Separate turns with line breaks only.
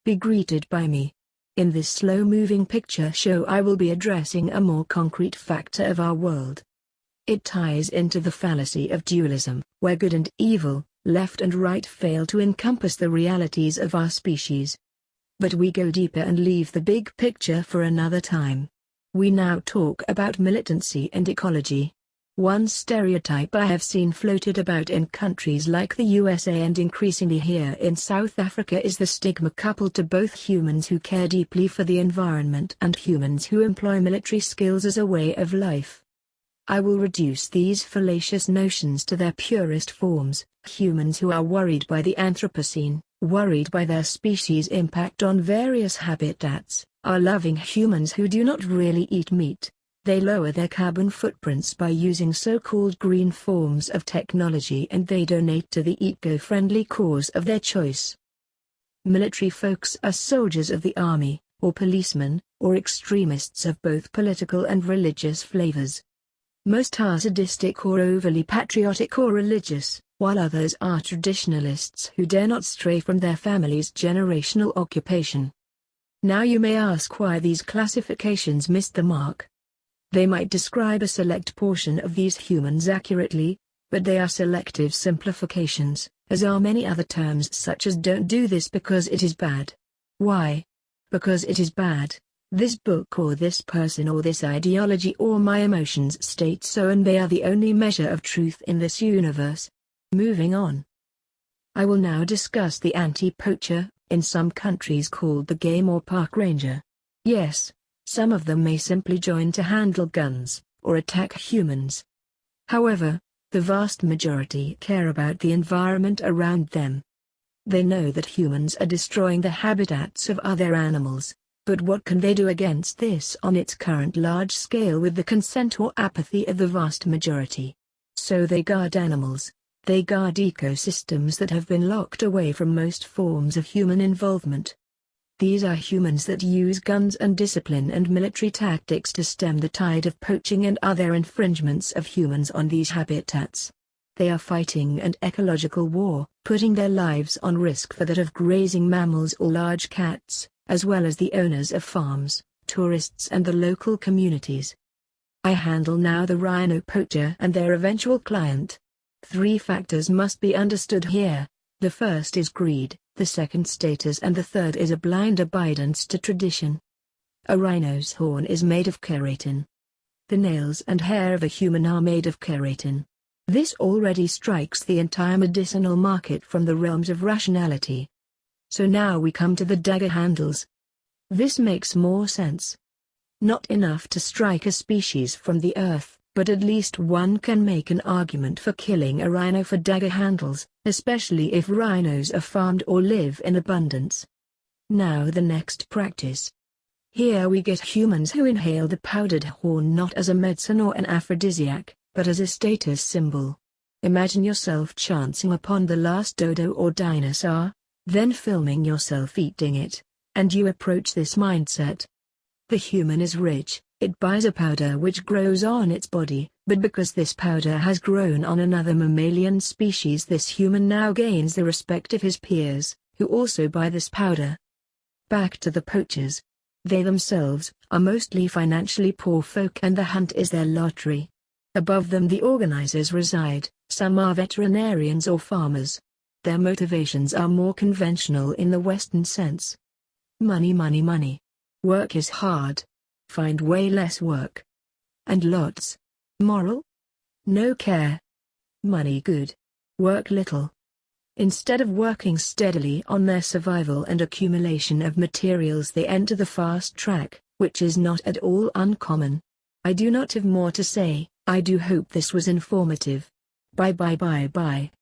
Be greeted by me. In this slow-moving picture show I will be addressing a more concrete factor of our world. It ties into the fallacy of dualism, where good and evil, left and right fail to encompass the realities of our species. But we go deeper and leave the big picture for another time. We now talk about militancy and ecology. One stereotype I have seen floated about in countries like the USA and increasingly here in South Africa is the stigma coupled to both humans who care deeply for the environment and humans who employ military skills as a way of life. I will reduce these fallacious notions to their purest forms: humans who are worried by the Anthropocene, worried by their species' impact on various habitats, are loving humans who do not really eat meat. They lower their carbon footprints by using so-called green forms of technology, and they donate to the eco-friendly cause of their choice. Military folks are soldiers of the army, or policemen, or extremists of both political and religious flavors. Most are sadistic or overly patriotic or religious, while others are traditionalists who dare not stray from their family's generational occupation. Now you may ask why these classifications missed the mark. They might describe a select portion of these humans accurately, but they are selective simplifications, as are many other terms such as "don't do this because it is bad." Why? Because it is bad. This book or this person or this ideology or my emotions state so, and they are the only measure of truth in this universe. Moving on. I will now discuss the anti-poacher, in some countries called the game or park ranger. Yes, some of them may simply join to handle guns, or attack humans. However, the vast majority care about the environment around them. They know that humans are destroying the habitats of other animals, but what can they do against this on its current large scale with the consent or apathy of the vast majority? So they guard animals. They guard ecosystems that have been locked away from most forms of human involvement. These are humans that use guns and discipline and military tactics to stem the tide of poaching and other infringements of humans on these habitats. They are fighting an ecological war, putting their lives on risk for that of grazing mammals or large cats, as well as the owners of farms, tourists and the local communities. I handle now the rhino poacher and their eventual client. 3 factors must be understood here. The first is greed, the second status, and the third is a blind obedience to tradition. A rhino's horn is made of keratin. The nails and hair of a human are made of keratin. This already strikes the entire medicinal market from the realms of rationality. So now we come to the dagger handles. This makes more sense. Not enough to strike a species from the earth, but at least one can make an argument for killing a rhino for dagger handles, especially if rhinos are farmed or live in abundance. Now the next practice. Here we get humans who inhale the powdered horn not as a medicine or an aphrodisiac, but as a status symbol. Imagine yourself chancing upon the last dodo or dinosaur, then filming yourself eating it, and you approach this mindset. The human is rich. It buys a powder which grows on its body, but because this powder has grown on another mammalian species, this human now gains the respect of his peers, who also buy this powder. Back to the poachers. They themselves are mostly financially poor folk and the hunt is their lottery. Above them the organizers reside, some are veterinarians or farmers. Their motivations are more conventional in the Western sense. Money, money, money. Work is hard. Find way less work. And lots. Moral? No care. Money good. Work little. Instead of working steadily on their survival and accumulation of materials, they enter the fast track, which is not at all uncommon. I do not have more to say. I do hope this was informative. Bye bye bye bye.